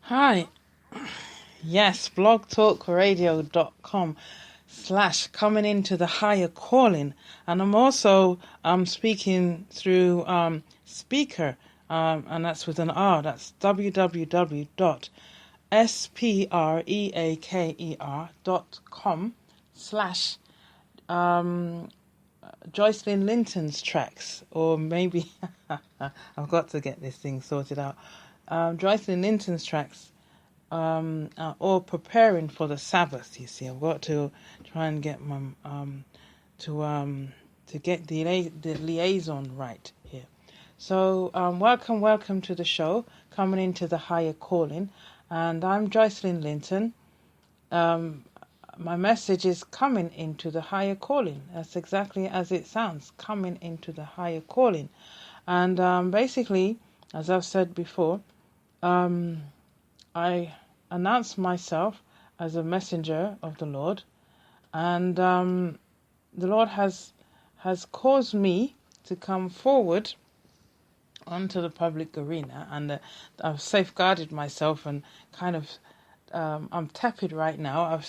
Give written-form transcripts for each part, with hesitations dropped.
Hi. Yes, blogtalkradio.com/coming into the higher calling. And I'm also speaking through speaker, and that's with an R. That's www.spreaker.com/ Joycelyn Linton's tracks, or maybe I've got to get this thing sorted out. Joycelyn Linton's tracks, or preparing for the Sabbath. You see, I've got to try and get my to get the liaison right here. So welcome to the show, coming into the higher calling, and I'm Joycelyn Linton. My message is coming into the higher calling. That's exactly as it sounds, coming into the higher calling. And basically, as I've said before, I announce myself as a messenger of the Lord, and the Lord has caused me to come forward onto the public arena, and I've safeguarded myself and kind of I'm tepid right now.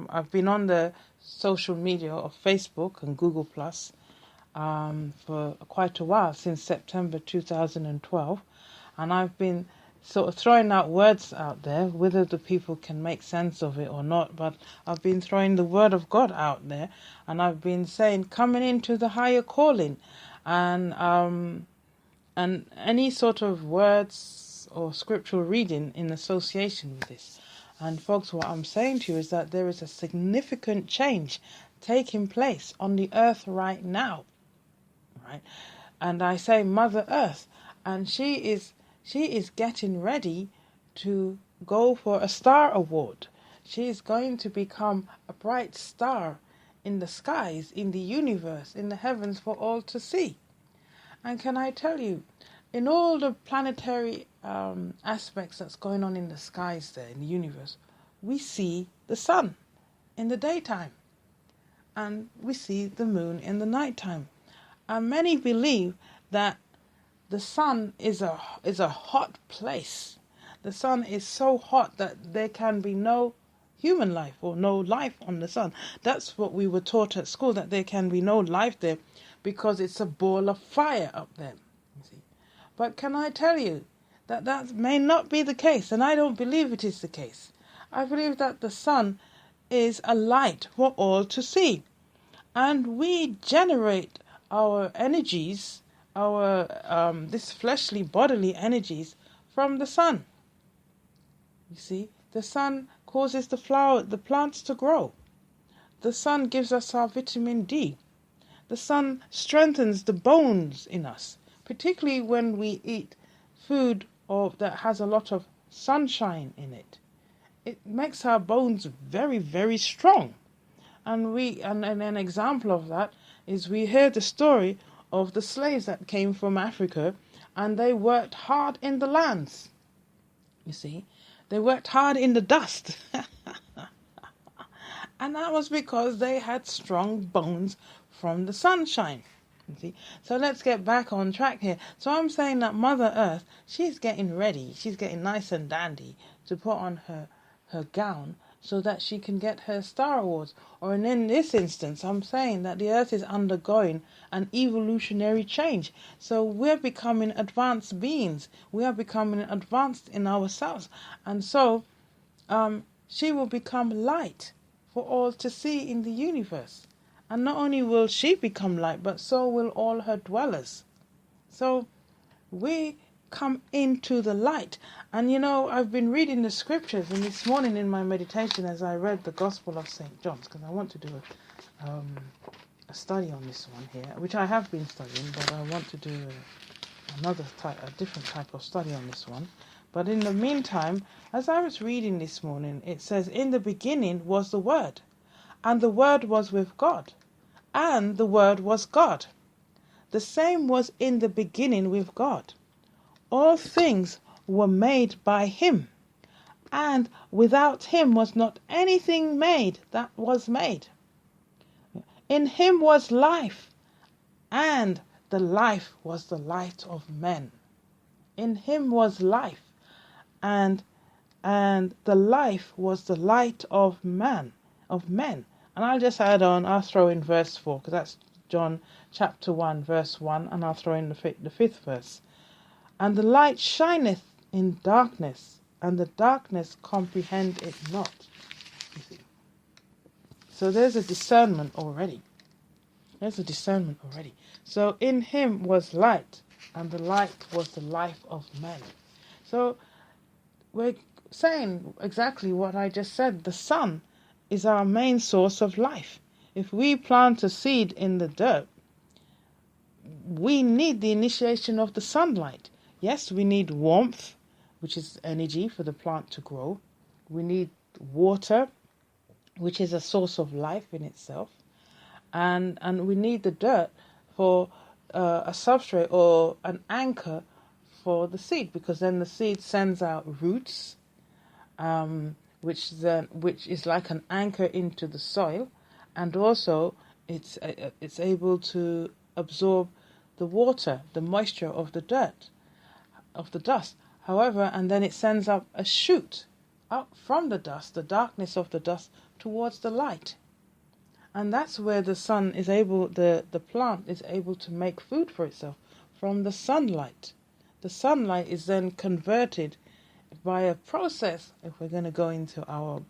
I've been on the social media of Facebook and Google Plus for quite a while, since September 2012, and I've been sort of throwing out words out there, whether the people can make sense of it or not, but I've been throwing the word of God out there, and I've been saying coming into the higher calling, and any sort of words or scriptural reading in association with this. And folks, what I'm saying to you is that there is a significant change taking place on the earth right now, right? And I say Mother Earth, and she is getting ready to go for a star award. She is going to become a bright star in the skies, in the universe, in the heavens for all to see. And can I tell you, in all the planetary aspects that's going on in the skies there, in the universe, we see the sun in the daytime, and we see the moon in the nighttime. And many believe that the sun is a hot place. The sun is so hot that there can be no human life or no life on the sun. That's what we were taught at school, that there can be no life there because it's a ball of fire up there. You see. But can I tell you that may not be the case, and I don't believe it is the case. I believe that the sun is a light for all to see. And we generate our energies, our this fleshly bodily energies, from the sun. You see, the sun causes the plants to grow. The sun gives us our vitamin D. The sun strengthens the bones in us, particularly when we eat food that has a lot of sunshine in it. It makes our bones very, very strong. And an example of that is we hear the story of the slaves that came from Africa, and they worked hard in the lands. You see, they worked hard in the dust. And that was because they had strong bones from the sunshine. You see? So let's get back on track here. So I'm saying that Mother Earth, she's getting ready. She's getting nice and dandy to put on her gown so that she can get her Star Awards. Or in this instance, I'm saying that the Earth is undergoing an evolutionary change. So we're becoming advanced beings. We are becoming advanced in ourselves. And so she will become light for all to see in the universe. And not only will she become light, but so will all her dwellers. So we come into the light. And you know, I've been reading the scriptures, and this morning in my meditation, as I read the Gospel of St. John's, because I want to do a study on this one here, which I have been studying, but I want to do a different type of study on this one. But in the meantime, as I was reading this morning, it says, in the beginning was the Word, and the Word was with God, and the Word was God. The same was in the beginning with God. All things were made by him, and without him was not anything made that was made. In him was life, and the life was the light of men. In him was life, and and the life was the light of men. And I'll just add on, I'll throw in verse 4, because that's John chapter 1, verse 1, and I'll throw in the fifth verse. And the light shineth in darkness, and the darkness comprehend it not. You see. So there's a discernment already. So in him was light, and the light was the life of men. So we're saying exactly what I just said. The sun is our main source of life. If we plant a seed in the dirt, we need the initiation of the sunlight. Yes, we need warmth, which is energy for the plant to grow. We need water, which is a source of life in itself. And we need the dirt for a substrate or an anchor for the seed, because then the seed sends out roots, which is like an anchor into the soil, and also it's able to absorb the water, the moisture of the dirt, of the dust. However, and then it sends up a shoot up from the dust, the darkness of the dust, towards the light. And that's where the sun is able, the plant is able to make food for itself from the sunlight. The sunlight is then converted by a process, if we're going to go into our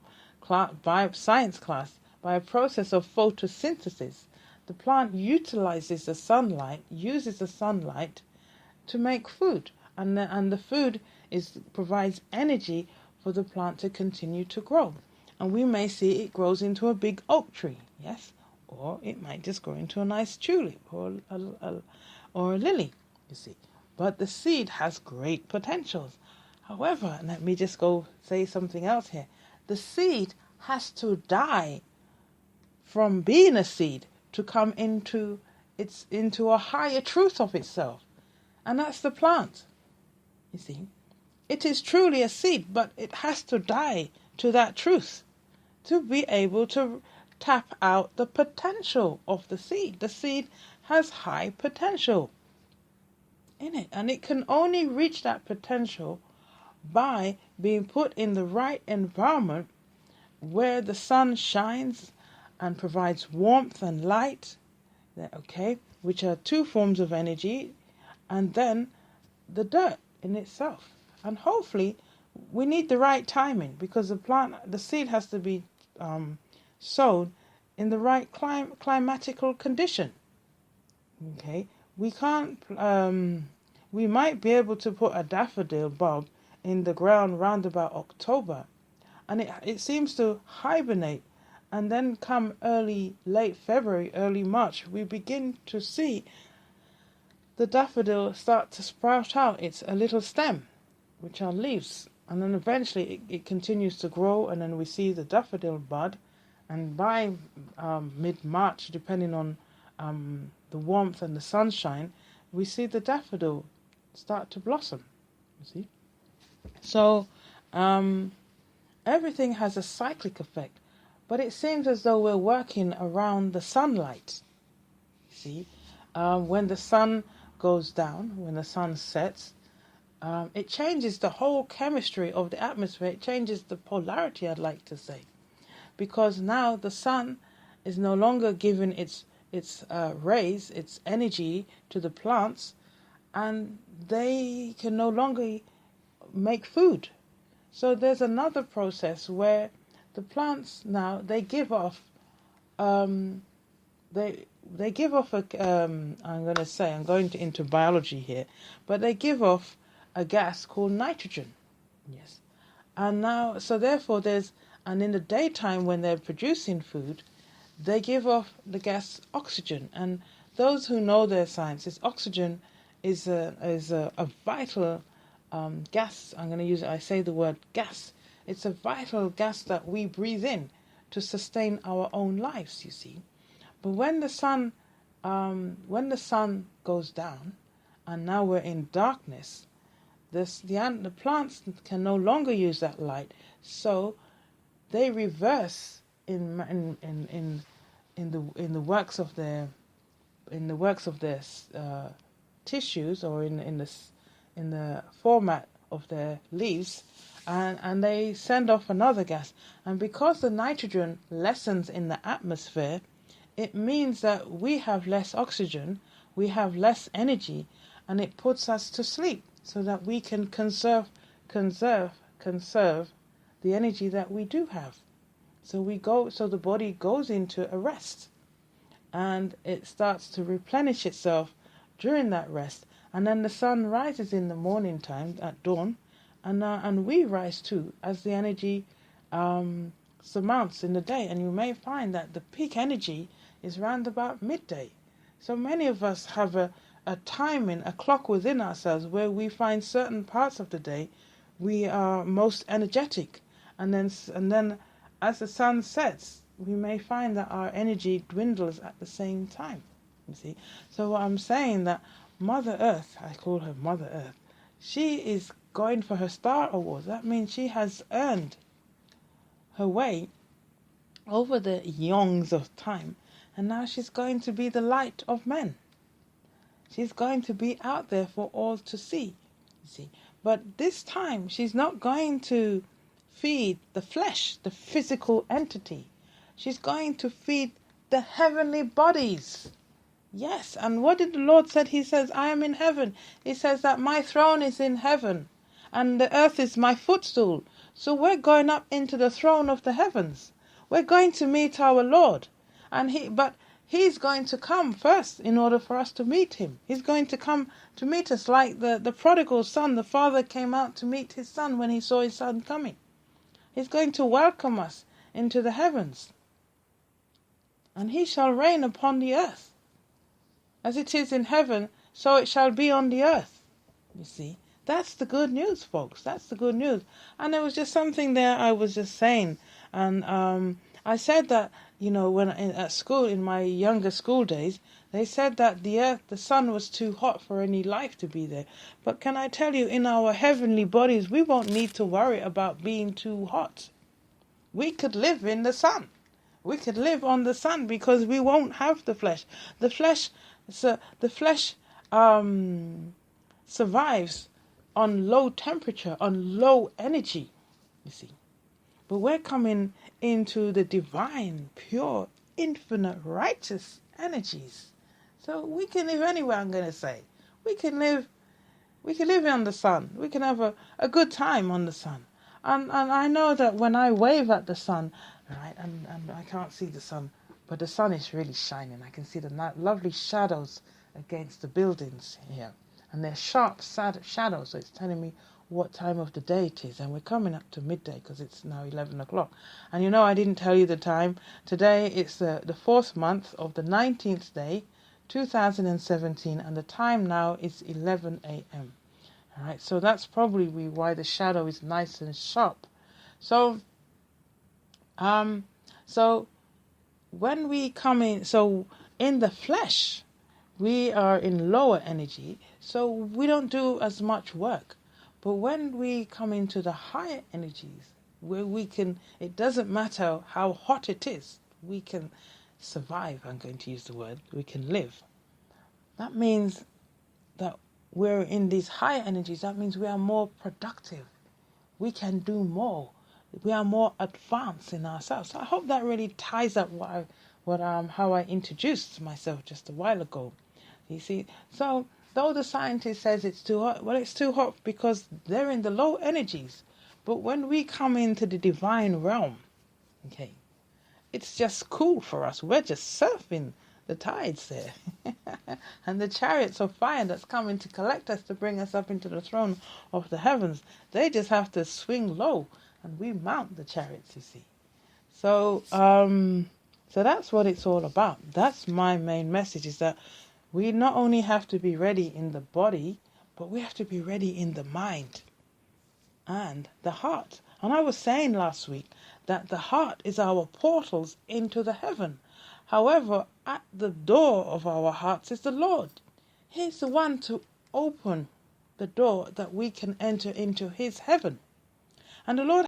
science class, by a process of photosynthesis. The plant uses the sunlight to make food. And the food provides energy for the plant to continue to grow. And we may see it grows into a big oak tree, yes? Or it might just grow into a nice tulip or a lily, you see. But the seed has great potentials. However, let me just go say something else here. The seed has to die from being a seed to come into a higher truth of itself. And that's the plant, you see. It is truly a seed, but it has to die to that truth to be able to tap out the potential of the seed. The seed has high potential in it, and it can only reach that potential by being put in the right environment where the sun shines and provides warmth and light, okay, which are two forms of energy, and then the dirt in itself. And hopefully we need the right timing, because the seed has to be sown in the right climatical condition. Okay, we can't. We might be able to put a daffodil bulb in the ground round about October, and it seems to hibernate, and then come late February, early March, we begin to see the daffodil start to sprout out a little stem, which are leaves. And then eventually it continues to grow, and then we see the daffodil bud. And by mid-March, depending on the warmth and the sunshine, we see the daffodil start to blossom, you see. So everything has a cyclic effect, but it seems as though we're working around the sunlight, you see. When the sun goes down, when the sun sets, it changes the whole chemistry of the atmosphere. It changes the polarity, I'd like to say, because now the sun is no longer giving its rays, its energy to the plants, and they can no longer make food. So there's another process where the plants now, they give off they give off I'm going into biology here, but they give off a gas called nitrogen. Yes. And now, so therefore and in the daytime when they're producing food, they give off the gas oxygen. And those who know their sciences, oxygen is a vital gas. I'm going to use it. I say the word gas. It's a vital gas that we breathe in to sustain our own lives, you see. But when the sun goes down, and now we're in darkness, the plants can no longer use that light, so they reverse in the works of their tissues, or in the format of their leaves, and they send off another gas. And because the nitrogen lessens in the atmosphere, it means that we have less oxygen, we have less energy, and it puts us to sleep so that we can conserve the energy that we do have. So the body goes into a rest, and it starts to replenish itself during that rest. And then the sun rises in the morning time at dawn, and we rise too as the energy surmounts in the day. And you may find that the peak energy is round about midday. So many of us have a timing, a clock within ourselves where we find certain parts of the day we are most energetic, and then as the sun sets, we may find that our energy dwindles at the same time. You see, so what I'm saying, that Mother Earth, I call her Mother Earth, she is going for her Star Awards. That means she has earned her way over the eons of time, and now she's going to be the light of men. She's going to be out there for all to see. You see, but this time she's not going to feed the flesh, the physical entity. She's going to feed the heavenly bodies. Yes, and what did the Lord say? He says, I am in heaven. He says that my throne is in heaven, and the earth is my footstool. So we're going up into the throne of the heavens. We're going to meet our Lord. But He's going to come first in order for us to meet Him. He's going to come to meet us like the prodigal son. The father came out to meet his son when he saw his son coming. He's going to welcome us into the heavens. And He shall reign upon the earth. As it is in heaven, so it shall be on the earth. You see, that's the good news, folks. That's the good news. And there was just something there I was just saying. And I said that, when at school, in my younger school days, they said that the sun was too hot for any life to be there. But can I tell you, in our heavenly bodies, we won't need to worry about being too hot. We could live in the sun. We could live on the sun because we won't have the flesh. The flesh survives on low temperature, on low energy, you see. But we're coming into the divine, pure, infinite, righteous energies. So we can live anywhere, I'm going to say. We can live on the sun. We can have a good time on the sun. And I know that when I wave at the sun, right, and I can't see the sun, but the sun is really shining. I can see the lovely shadows against the buildings here. And they're sharp shadows, so it's telling me what time of the day it is. And we're coming up to midday because it's now 11 o'clock. And I didn't tell you the time. Today it's the 4th month of the 19th day, 2017, and the time now is 11 a.m. All right, so that's probably why the shadow is nice and sharp. So when we come in, so in the flesh, we are in lower energy, so we don't do as much work. But when we come into the higher energies, where it doesn't matter how hot it is, we can survive, I'm going to use the word, we can live. That means that we're in these higher energies, that means we are more productive. We can do more. We are more advanced in ourselves. So I hope that really ties up how I introduced myself just a while ago. You see, so though the scientist says it's too hot, well, it's too hot because they're in the low energies. But when we come into the divine realm, okay, it's just cool for us. We're just surfing the tides there. And the chariots of fire that's coming to collect us, to bring us up into the throne of the heavens, they just have to swing low and we mount the chariots, you see. So that's what it's all about. That's my main message, is that we not only have to be ready in the body, but we have to be ready in the mind and the heart. And I was saying last week that the heart is our portals into the heaven. However, at the door of our hearts is the Lord. He's the one to open the door that we can enter into His heaven. And the Lord